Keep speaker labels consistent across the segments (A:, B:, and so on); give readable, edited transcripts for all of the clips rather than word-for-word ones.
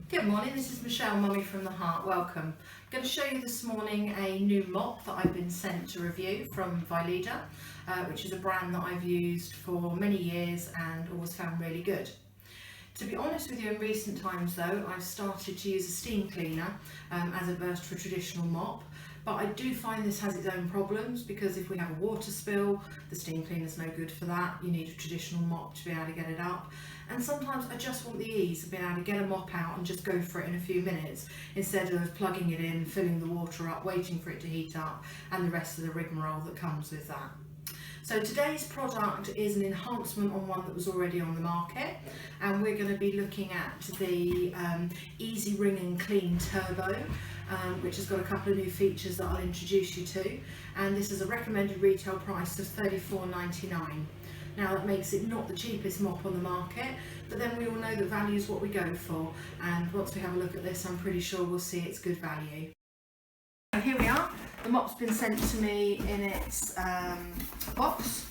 A: Good morning, this is Michelle, Mummy from the Heart. Welcome. I'm going to show you this morning a new mop that I've been sent to review from Vileda, which is a brand that I've used for many years and always found really good. To be honest with you, in recent times though, I've started to use a steam cleaner as opposed to a traditional mop. But I do find this has its own problems because if we have a water spill, the steam cleaner's no good for that. You need a traditional mop to be able to get it up. And sometimes I just want the ease of being able to get a mop out and just go for it in a few minutes instead of plugging it in, filling the water up, waiting for it to heat up and the rest of the rigmarole that comes with that. So today's product is an enhancement on one that was already on the market, and we're going to be looking at the Easy Wring and Clean Turbo, which has got a couple of new features that I'll introduce you to, and this is a recommended retail price of $34.99. Now that makes it not the cheapest mop on the market, but then we all know that value is what we go for, and once we have a look at this I'm pretty sure we'll see it's good value. So here we are. The mop's been sent to me in its box,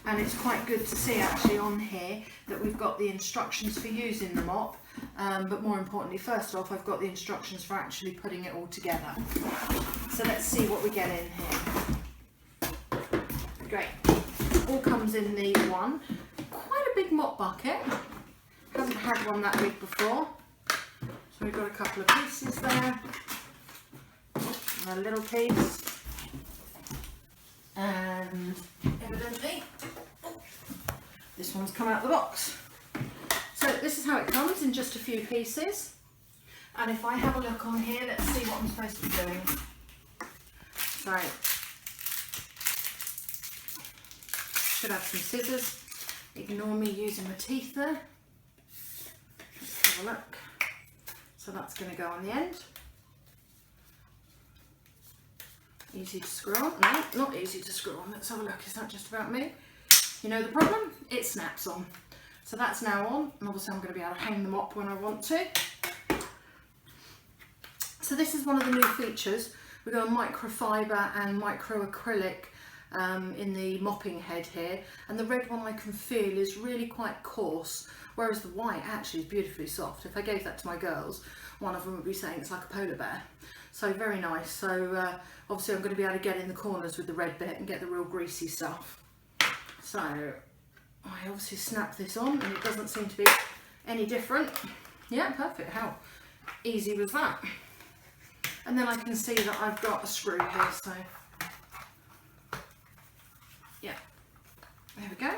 A: and it's quite good to see actually on here that we've got the instructions for using the mop, but more importantly, first off, I've got the instructions for actually putting it all together. So let's see what we get in here. Great. All comes in the one. Quite a big mop bucket. Haven't had one that big before. So we've got a couple of pieces there. And a little piece, and evidently this one's come out of the box. So this is how it comes, in just a few pieces, and if I have a look on here, let's see what I'm supposed to be doing. So should have some scissors, ignore me using my teeth there. Let's have a look. So that's going to go on the end. Easy to screw on? No, not easy to screw on. Let's have a look. Is that just about me? You know the problem? It snaps on. So that's now on, and obviously I'm going to be able to hang the mop when I want to. So this is one of the new features. We've got a microfiber and microacrylic in the mopping head here, and the red one I can feel is really quite coarse, whereas the white actually is beautifully soft. If I gave that to my girls, one of them would be saying it's like a polar bear. So very nice. So obviously I'm going to be able to get in the corners with the red bit and get the real greasy stuff. So I obviously snap this on, and it doesn't seem to be any different. Yeah, perfect. How easy was that? And then I can see that I've got a screw here, so yeah, there we go.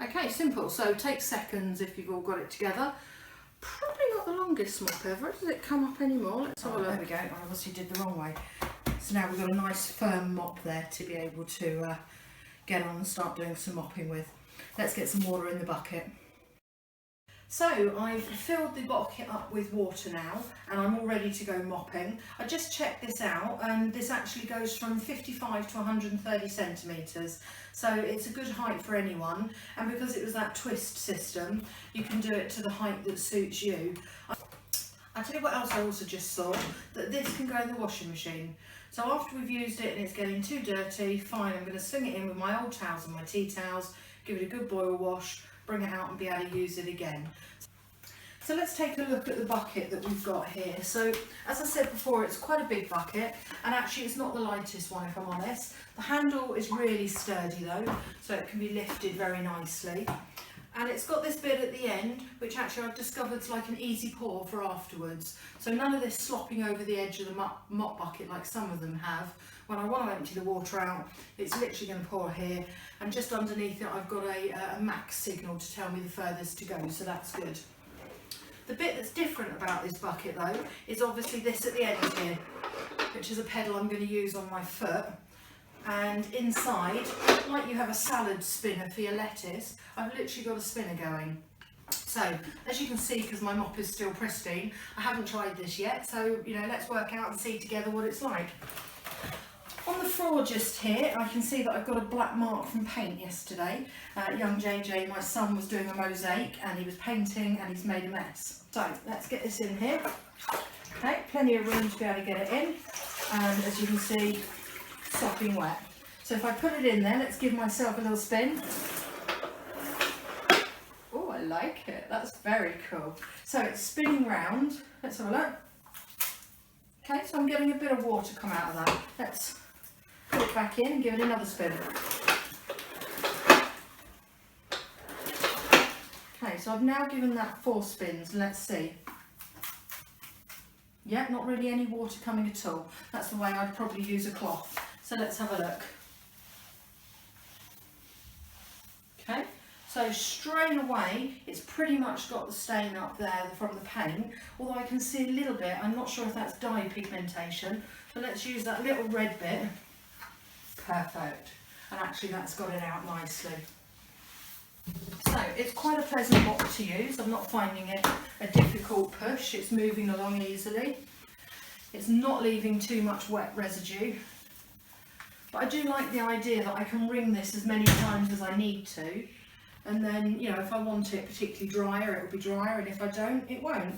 A: Okay, simple. So take seconds if you've all got it together. Probably not the longest mop ever. Does it come up anymore? Let's have a look. There we go. I obviously did the wrong way. So now we've got a nice firm mop there to be able to get on and start doing some mopping with. Let's get some water in the bucket. So I've filled the bucket up with water now, and I'm all ready to go mopping. I just checked this out, and this actually goes from 55 to 130 centimetres. So it's a good height for anyone, and because it was that twist system, you can do it to the height that suits you. I'll tell you what else I also just saw, that this can go in the washing machine. So after we've used it and it's getting too dirty, fine, I'm going to swing it in with my old towels and my tea towels, give it a good boil wash, bring it out and be able to use it again. So let's take a look at the bucket that we've got here. So as I said before, it's quite a big bucket, and actually it's not the lightest one if I'm honest. The handle is really sturdy though, so it can be lifted very nicely. And it's got this bit at the end, which actually I've discovered is like an easy pour for afterwards. So none of this slopping over the edge of the mop bucket like some of them have. When I want to empty the water out, it's literally going to pour here. And just underneath it, I've got a max signal to tell me the furthest to go, so that's good. The bit that's different about this bucket though, is obviously this at the end here, which is a pedal I'm going to use on my foot. And inside, like you have a salad spinner for your lettuce, I've literally got a spinner going. So, as you can see, because my mop is still pristine, I haven't tried this yet, so, you know, let's work out and see together what it's like. On the floor just here, I can see that I've got a black mark from paint yesterday. Young JJ, my son, was doing a mosaic and he was painting and he's made a mess. So, let's get this in here. Okay, plenty of room to be able to get it in, and as you can see, sopping wet. So if I put it in there, let's give myself a little spin. Oh, I like it. That's very cool. So it's spinning round. Let's have a look. Okay, so I'm getting a bit of water come out of that. Let's put it back in and give it another spin. Okay, so I've now given that 4 spins. Let's see. Yeah, not really any water coming at all. That's the way I'd probably use a cloth. So let's have a look. Okay, so straight away it's pretty much got the stain up there from the paint, although I can see a little bit. I'm not sure if that's dye pigmentation, but let's use that little red bit. Perfect, and actually that's got it out nicely. So it's quite a pleasant mop to use. I'm not finding it a difficult push. It's moving along easily. It's not leaving too much wet residue. But I do like the idea that I can wring this as many times as I need to, and then, you know, if I want it particularly drier, it will be drier, and if I don't, it won't.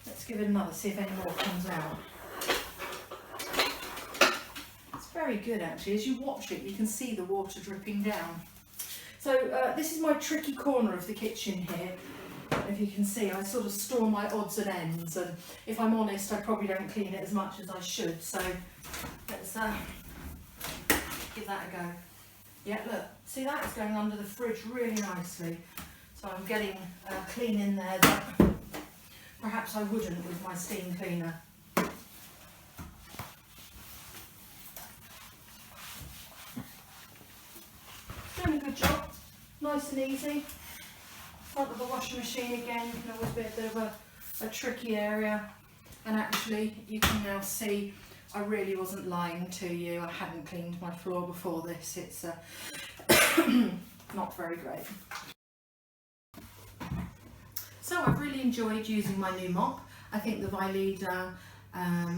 A: Let's give it another, see if any more comes out. It's very good actually. As you watch it, you can see the water dripping down. So this is my tricky corner of the kitchen here. If you can see, I sort of store my odds and ends, and if I'm honest, I probably don't clean it as much as I should. So let's give that a go. Yeah, look, see that? It's going under the fridge really nicely. So I'm getting clean in there that perhaps I wouldn't with my steam cleaner. Doing a good job, nice and easy. Front of the washing machine again can always be a bit of a tricky area, and actually you can now see I really wasn't lying to you. I hadn't cleaned my floor before this. It's not very great. So I've really enjoyed using my new mop. I think the Vileda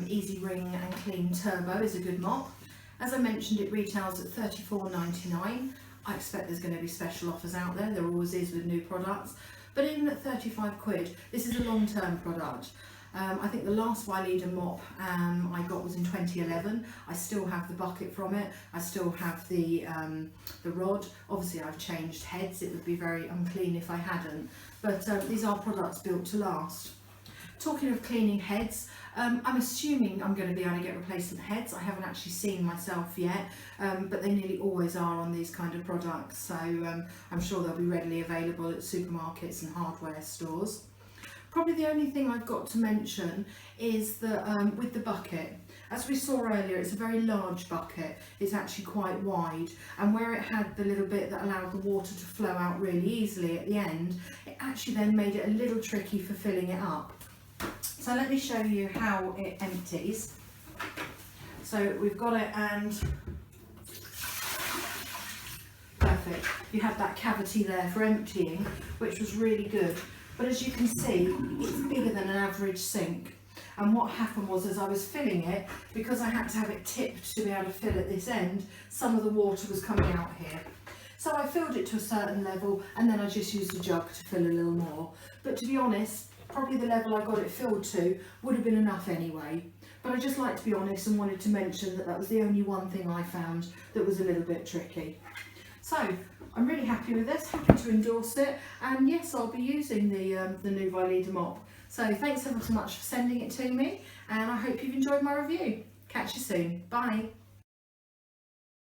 A: Easy Wring and Clean Turbo is a good mop. As I mentioned, it retails at $34.99. I expect there's going to be special offers out there. There always is with new products. But even at 35 quid, this is a long-term product. I think the last Vileda mop I got was in 2011. I still have the bucket from it. I still have the rod. Obviously I've changed heads. It would be very unclean if I hadn't. But these are products built to last. Talking of cleaning heads, I'm assuming I'm going to be able to get replacement heads. I haven't actually seen myself yet, but they nearly always are on these kind of products. So I'm sure they'll be readily available at supermarkets and hardware stores. Probably the only thing I've got to mention is that with the bucket, as we saw earlier, it's a very large bucket. It's actually quite wide, and where it had the little bit that allowed the water to flow out really easily at the end, it actually then made it a little tricky for filling it up. So let me show you how it empties. So we've got it, and perfect. You had that cavity there for emptying, which was really good. But as you can see, it's bigger than an average sink. And what happened was, as I was filling it, because I had to have it tipped to be able to fill at this end, some of the water was coming out here. So I filled it to a certain level, and then I just used a jug to fill a little more. But to be honest, probably the level I got it filled to would have been enough anyway. But I just like to be honest and wanted to mention that that was the only one thing I found that was a little bit tricky. So I'm really happy with this, happy to endorse it, and yes, I'll be using the new Vileda mop. So thanks ever so much for sending it to me, and I hope you've enjoyed my review. Catch you soon. Bye.